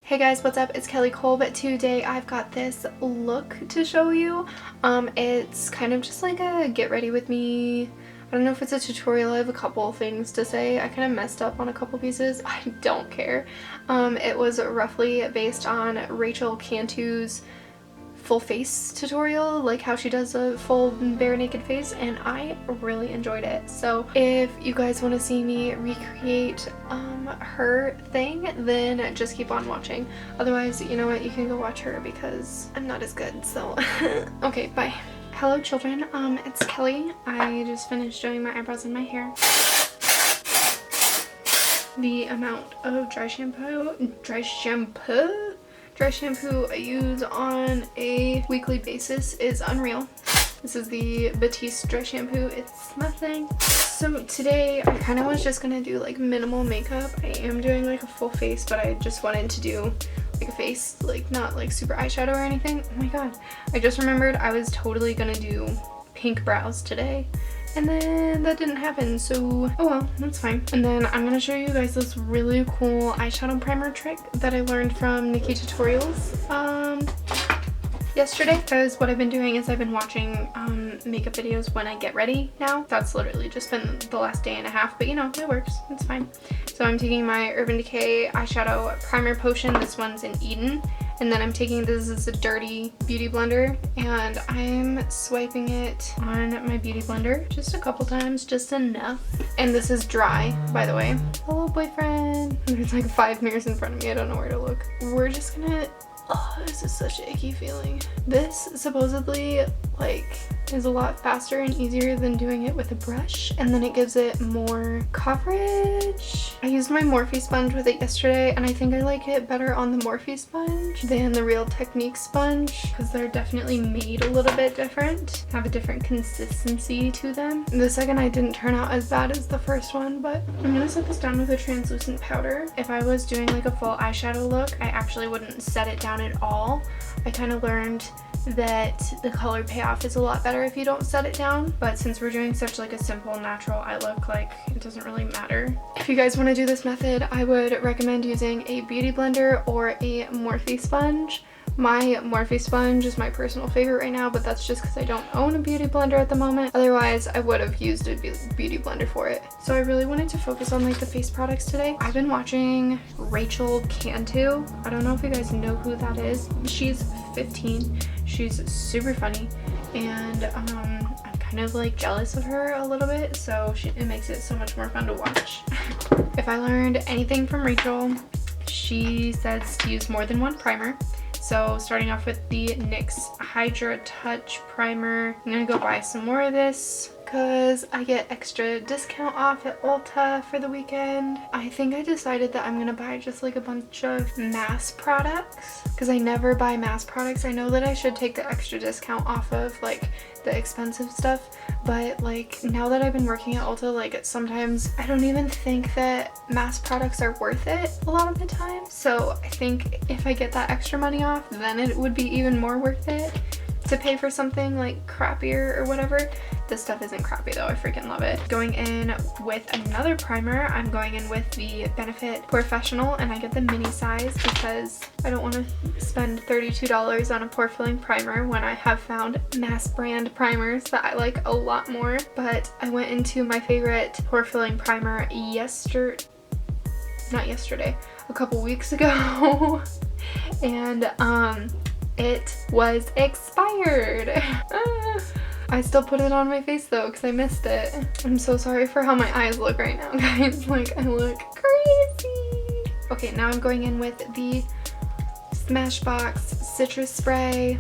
Hey guys, what's up? It's Kelly Cole, but today I've got this look to show you. It's kind of just like a get ready with me. I don't know if it's a tutorial. I have a couple things to say. I kind of messed up on a couple pieces. I don't care. It was roughly based on Rachel Cantu's full face tutorial, like how she does a full bare naked face, and I really enjoyed it. So if you guys want to see me recreate her thing, then just keep on watching. Otherwise, you know what, you can go watch her because I'm not as good. So okay, bye. Hello children, it's Kelly. I just finished doing my eyebrows and my hair. The amount of dry shampoo I use on a weekly basis is unreal. This is the Batiste dry shampoo. It's my thing. So today I kind of was just gonna do like minimal makeup. I am doing like a full face, but I just wanted to do like a face, like not like super eyeshadow or anything. Oh my god, I just remembered I was totally gonna do pink brows today, and then that didn't happen, so oh well, that's fine. And then I'm gonna show you guys this really cool eyeshadow primer trick that I learned from Nikki Tutorials yesterday, because what I've been doing is I've been watching makeup videos when I get ready now. That's literally just been the last day and a half, but you know, it works, it's fine. So I'm taking my Urban Decay eyeshadow primer potion. This one's in Eden. And then I'm taking this as a dirty beauty blender, and I'm swiping it on my beauty blender just a couple times, just enough. And this is dry, by the way. Hello, boyfriend. There's like 5 mirrors in front of me. I don't know where to look. We're just gonna... Oh, this is such an icky feeling. This supposedly like is a lot faster and easier than doing it with a brush, and then it gives it more coverage. I used my Morphe sponge with it yesterday, and I think I like it better on the Morphe sponge than the Real Technique sponge, because they're definitely made a little bit different, have a different consistency to them. The second eye didn't turn out as bad as the first one, but I'm gonna set this down with a translucent powder. If I was doing like a full eyeshadow look, I actually wouldn't set it down at all. I kind of learned that the color payoff is a lot better if you don't set it down, but since we're doing such like a simple natural eye look, like it doesn't really matter. If you guys want to do this method, I would recommend using a beauty blender or a Morphe sponge. My Morphe sponge is my personal favorite right now, but that's just because I don't own a beauty blender at the moment. Otherwise, I would have used a beauty blender for it. So I really wanted to focus on like the face products today. I've been watching Rachel Cantu. I don't know if you guys know who that is. She's 15. She's super funny, and I'm kind of like jealous of her a little bit, so it makes it so much more fun to watch. If I learned anything from Rachel, she says to use more than one primer. So starting off with the NYX Hydra Touch Primer. I'm gonna go buy some more of this because I get extra discount off at Ulta for the weekend. I think I decided that I'm gonna buy just like a bunch of mass products because I never buy mass products. I know that I should take the extra discount off of like the expensive stuff, but like now that I've been working at Ulta, like sometimes I don't even think that mass products are worth it a lot of the time. So I think if I get that extra money off, then it would be even more worth it to pay for something like crappier or whatever. This stuff isn't crappy though, I freaking love it. Going in with another primer, I'm going in with the Benefit Porefessional, and I get the mini size because I don't want to spend $32 on a pore filling primer when I have found mass brand primers that I like a lot more. But I went into my favorite pore filling primer a couple weeks ago and it was expired. I still put it on my face though because I missed it. I'm so sorry for how my eyes look right now, guys. Like, I look crazy. Okay, now I'm going in with the Smashbox Citrus Spray.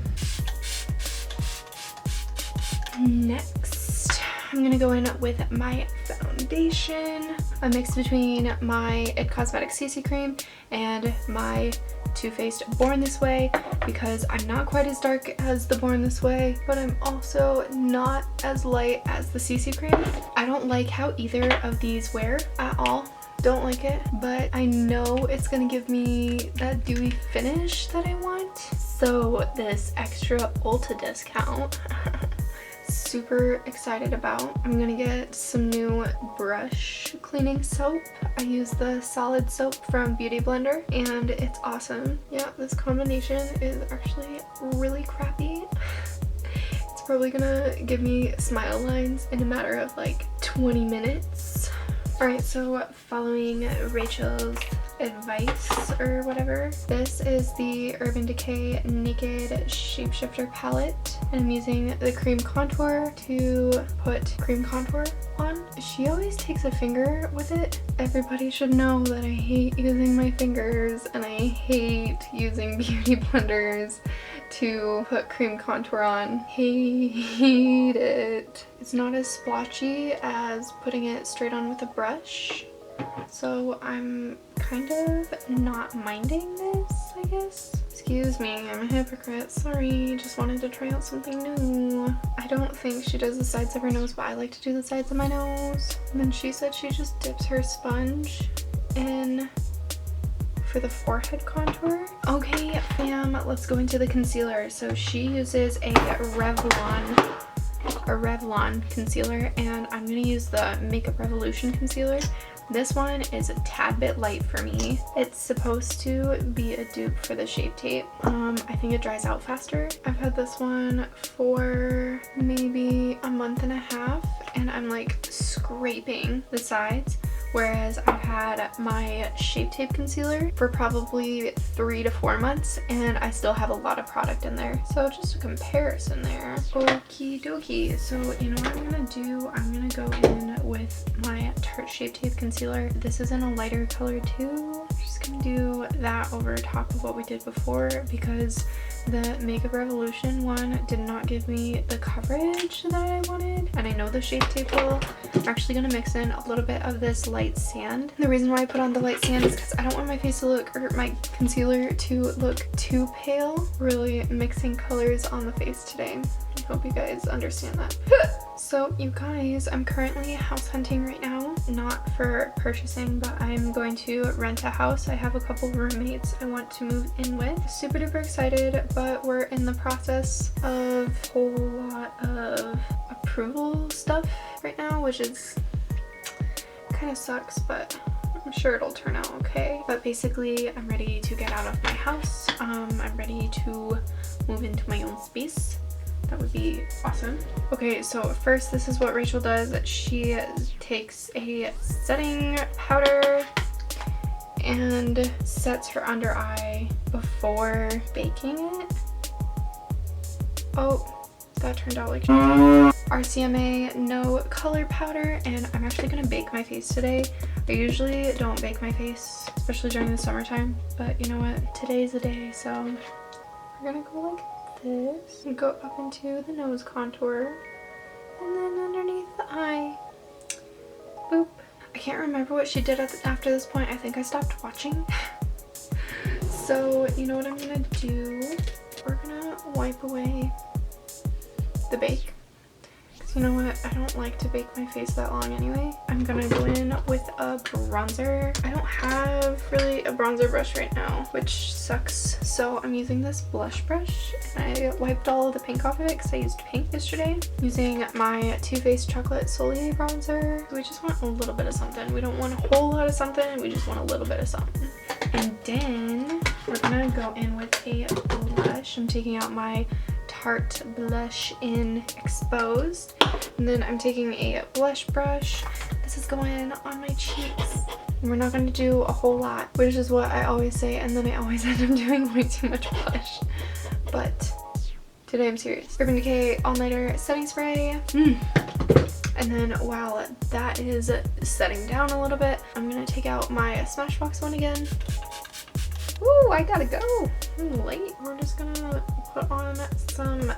Next, I'm gonna go in with my foundation. A mix between my IT Cosmetics CC Cream and my Too Faced Born This Way, because I'm not quite as dark as the Born This Way, but I'm also not as light as the CC Cream. I don't like how either of these wear at all. Don't like it, but I know it's gonna give me that dewy finish that I want. So this extra Ulta discount super excited about. I'm gonna get some new brush cleaning soap. I use the solid soap from Beauty Blender and it's awesome. Yeah, this combination is actually really crappy. It's probably gonna give me smile lines in a matter of like 20 minutes. Alright, so following Rachel's advice or whatever, this is the Urban Decay Naked Shapeshifter palette, and I'm using the cream contour to put cream contour on. She always takes a finger with it. Everybody should know that I hate using my fingers and I hate using beauty blenders to put cream contour on. Hate it. It's not as splotchy as putting it straight on with a brush, so I'm kind of not minding this, I guess. Excuse me, I'm a hypocrite. Sorry, just wanted to try out something new. I don't think she does the sides of her nose, but I like to do the sides of my nose. And then she said she just dips her sponge in for the forehead contour. Okay, fam, let's go into the concealer. So she uses a Revlon concealer, and I'm gonna use the Makeup Revolution concealer. This one is a tad bit light for me. It's supposed to be a dupe for the Shape Tape. I think it dries out faster. I've had this one for maybe a month and a half and I'm like scraping the sides, whereas I've had my Shape Tape concealer for probably 3 to 4 months and I still have a lot of product in there. So just a comparison there. Okie dokie. So you know what I'm gonna do? I'm gonna go in with my Tarte Shape Tape concealer. This is in a lighter color too. I'm just gonna do that over top of what we did before because the Makeup Revolution one did not give me the coverage that I wanted, and I know the Shape Tape will. I'm actually gonna mix in a little bit of this light sand. The reason why I put on the light sand is because I don't want my face to look, or my concealer to look too pale. Really mixing colors on the face today. I hope you guys understand that. So you guys, I'm currently house hunting right now, not for purchasing, but I'm going to rent a house. I have a couple roommates I want to move in with. Super duper excited, but we're in the process of a whole lot of approval stuff right now, which is kind of sucks, but I'm sure it'll turn out okay. But basically, I'm ready to get out of my house. I'm ready to move into my own space. That would be awesome. Okay, so first, this is what Rachel does. She takes a setting powder and sets her under eye before baking it. Oh, that turned out like shit. RCMA no color powder, and I'm actually gonna bake my face today. I usually don't bake my face, especially during the summertime, but you know what? Today's the day, so we're gonna go like this and go up into the nose contour and then underneath the eye. Boop. I can't remember what she did after this point. I think I stopped watching. So you know what I'm gonna do? We're gonna wipe away the bake. You know what? I don't like to bake my face that long anyway. I'm gonna go in with a bronzer. I don't have really a bronzer brush right now, which sucks. So I'm using this blush brush, and I wiped all of the pink off of it because I used pink yesterday. Using my Too Faced Chocolate Soliel bronzer. We just want a little bit of something. We don't want a whole lot of something. We just want a little bit of something. And then we're gonna go in with a blush. I'm taking out my Tarte Blush in Exposed, and then I'm taking a blush brush. This is going on my cheeks. And we're not going to do a whole lot, which is what I always say, and then I always end up doing way too much blush. But today I'm serious. Urban Decay All Nighter Setting Spray. And then while that is setting down a little bit, I'm gonna take out my Smashbox one again. Ooh, I gotta go. I'm late. We're just gonna put on some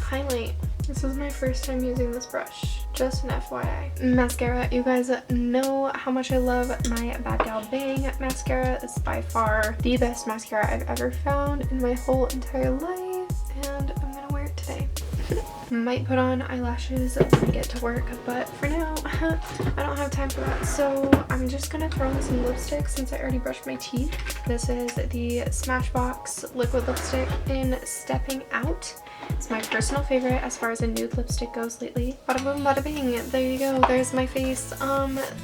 highlight. This is my first time using this brush. Just an FYI. Mascara. You guys know how much I love my Bad Gal Bang mascara. It's by far the best mascara I've ever found in my whole entire life, and I'm gonna wear it today. might put on eyelashes when I get to work, but for now, I don't have time for that. So I'm just gonna throw in some lipstick since I already brushed my teeth. This is the Smashbox liquid lipstick in Stepping Out. It's my personal favorite as far as a nude lipstick goes lately. Bada boom, bada bing. There you go. There's my face.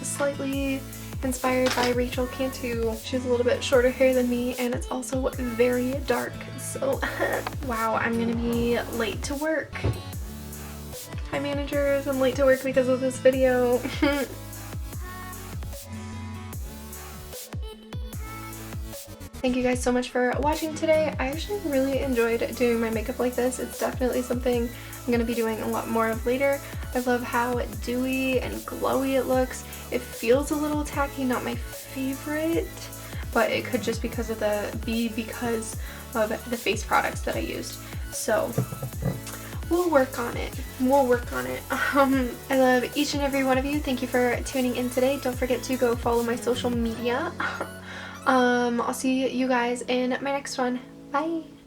Slightly inspired by Rachel Cantu. She has a little bit shorter hair than me, and it's also very dark. So, wow, I'm gonna be late to work. Hi managers, I'm late to work because of this video. Thank you guys so much for watching today. I actually really enjoyed doing my makeup like this. It's definitely something I'm going to be doing a lot more of later. I love how dewy and glowy it looks. It feels a little tacky, not my favorite, but it could just because of the face products that I used. So we'll work on it. We'll work on it. I love each and every one of you. Thank you for tuning in today. Don't forget to go follow my social media. I'll see you guys in my next one. Bye!